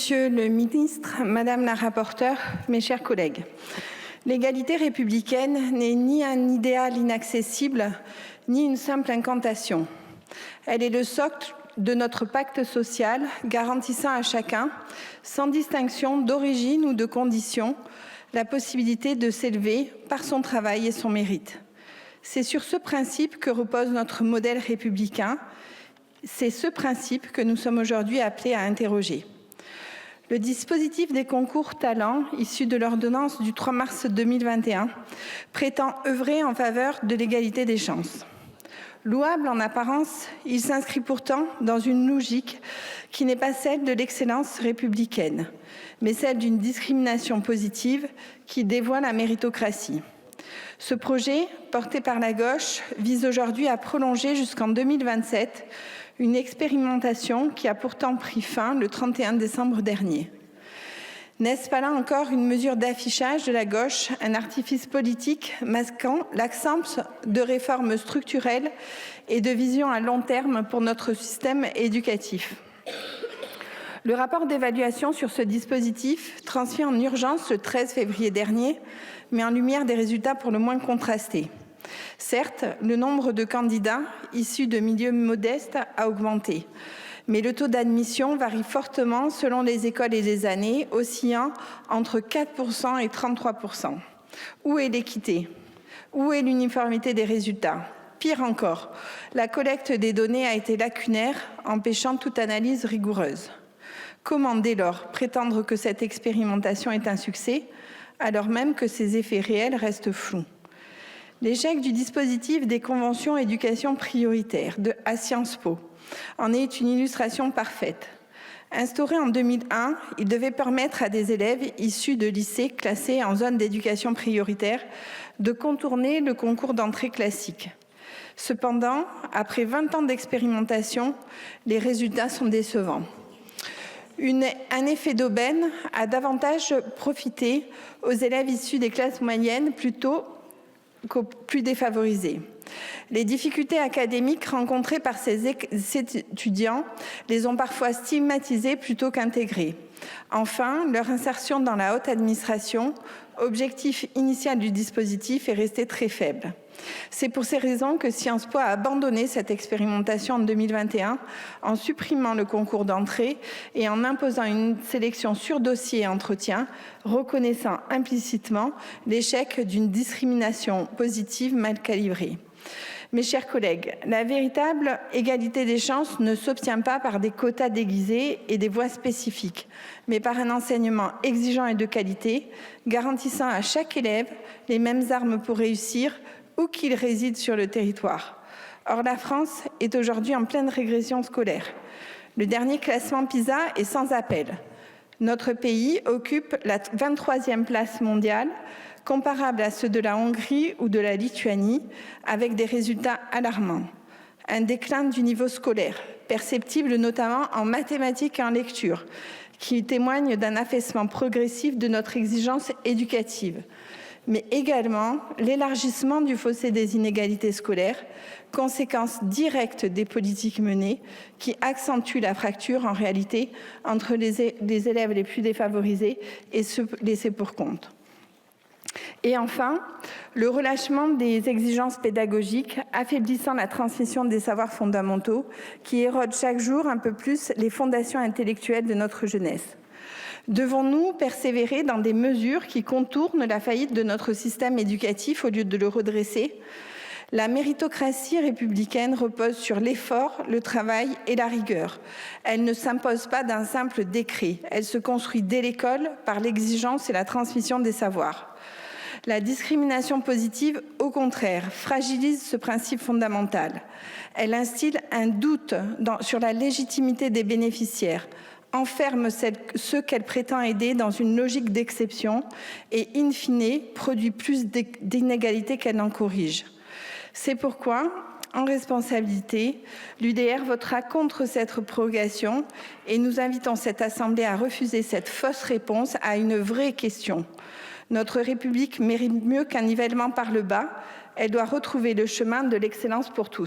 Monsieur le ministre, Madame la rapporteure, mes chers collègues, l'égalité républicaine n'est ni un idéal inaccessible, ni une simple incantation. Elle est le socle de notre pacte social, garantissant à chacun, sans distinction d'origine ou de condition, la possibilité de s'élever par son travail et son mérite. C'est sur ce principe que repose notre modèle républicain. C'est ce principe que nous sommes aujourd'hui appelés à interroger. Le dispositif des concours talents, issu de l'ordonnance du 3 mars 2021, prétend œuvrer en faveur de l'égalité des chances. Louable en apparence, il s'inscrit pourtant dans une logique qui n'est pas celle de l'excellence républicaine, mais celle d'une discrimination positive qui dévoie la méritocratie. Ce projet, porté par la gauche, vise aujourd'hui à prolonger jusqu'en 2027 une expérimentation qui a pourtant pris fin le 31 décembre dernier. N'est-ce pas là encore une mesure d'affichage de la gauche, un artifice politique masquant l'absence de réformes structurelles et de vision à long terme pour notre système éducatif? Le rapport d'évaluation sur ce dispositif, transmis en urgence le 13 février dernier, met en lumière des résultats pour le moins contrastés. Certes, le nombre de candidats issus de milieux modestes a augmenté, mais le taux d'admission varie fortement selon les écoles et les années, oscillant entre 4% et 33%. Où est l'équité? Où est l'uniformité des résultats? Pire encore, la collecte des données a été lacunaire, empêchant toute analyse rigoureuse. Comment, dès lors, prétendre que cette expérimentation est un succès, alors même que ses effets réels restent flous? L'échec du dispositif des conventions éducation prioritaire à Sciences Po en est une illustration parfaite. Instauré en 2001, il devait permettre à des élèves issus de lycées classés en zone d'éducation prioritaire de contourner le concours d'entrée classique. Cependant, après 20 ans d'expérimentation, les résultats sont décevants. Un effet d'aubaine a davantage profité aux élèves issus des classes moyennes plutôt qu'aux plus défavorisés. Les difficultés académiques rencontrées par ces étudiants les ont parfois stigmatisés plutôt qu'intégrés. Enfin, leur insertion dans la haute administration, objectif initial du dispositif, est restée très faible. C'est pour ces raisons que Sciences Po a abandonné cette expérimentation en 2021 en supprimant le concours d'entrée et en imposant une sélection sur dossier et entretien, reconnaissant implicitement l'échec d'une discrimination positive mal calibrée. Mes chers collègues, la véritable égalité des chances ne s'obtient pas par des quotas déguisés et des voies spécifiques, mais par un enseignement exigeant et de qualité, garantissant à chaque élève les mêmes armes pour réussir, où qu'il réside sur le territoire. Or, la France est aujourd'hui en pleine régression scolaire. Le dernier classement PISA est sans appel. Notre pays occupe la 23e place mondiale, comparable à ceux de la Hongrie ou de la Lituanie, avec des résultats alarmants. Un déclin du niveau scolaire, perceptible notamment en mathématiques et en lecture, qui témoigne d'un affaissement progressif de notre exigence éducative, mais également l'élargissement du fossé des inégalités scolaires, conséquence directe des politiques menées qui accentuent la fracture en réalité entre les élèves les plus défavorisés et ceux laissés pour compte. Et enfin, le relâchement des exigences pédagogiques, affaiblissant la transmission des savoirs fondamentaux qui érodent chaque jour un peu plus les fondations intellectuelles de notre jeunesse. Devons-nous persévérer dans des mesures qui contournent la faillite de notre système éducatif au lieu de le redresser? La méritocratie républicaine repose sur l'effort, le travail et la rigueur. Elle ne s'impose pas d'un simple décret. Elle se construit dès l'école par l'exigence et la transmission des savoirs. La discrimination positive, au contraire, fragilise ce principe fondamental. Elle instille un doute sur la légitimité des bénéficiaires, enferme ceux qu'elle prétend aider dans une logique d'exception et, in fine, produit plus d'inégalités qu'elle n'en corrige. C'est pourquoi, en responsabilité, l'UDR votera contre cette prorogation et nous invitons cette Assemblée à refuser cette fausse réponse à une vraie question. Notre République mérite mieux qu'un nivellement par le bas. Elle doit retrouver le chemin de l'excellence pour tous.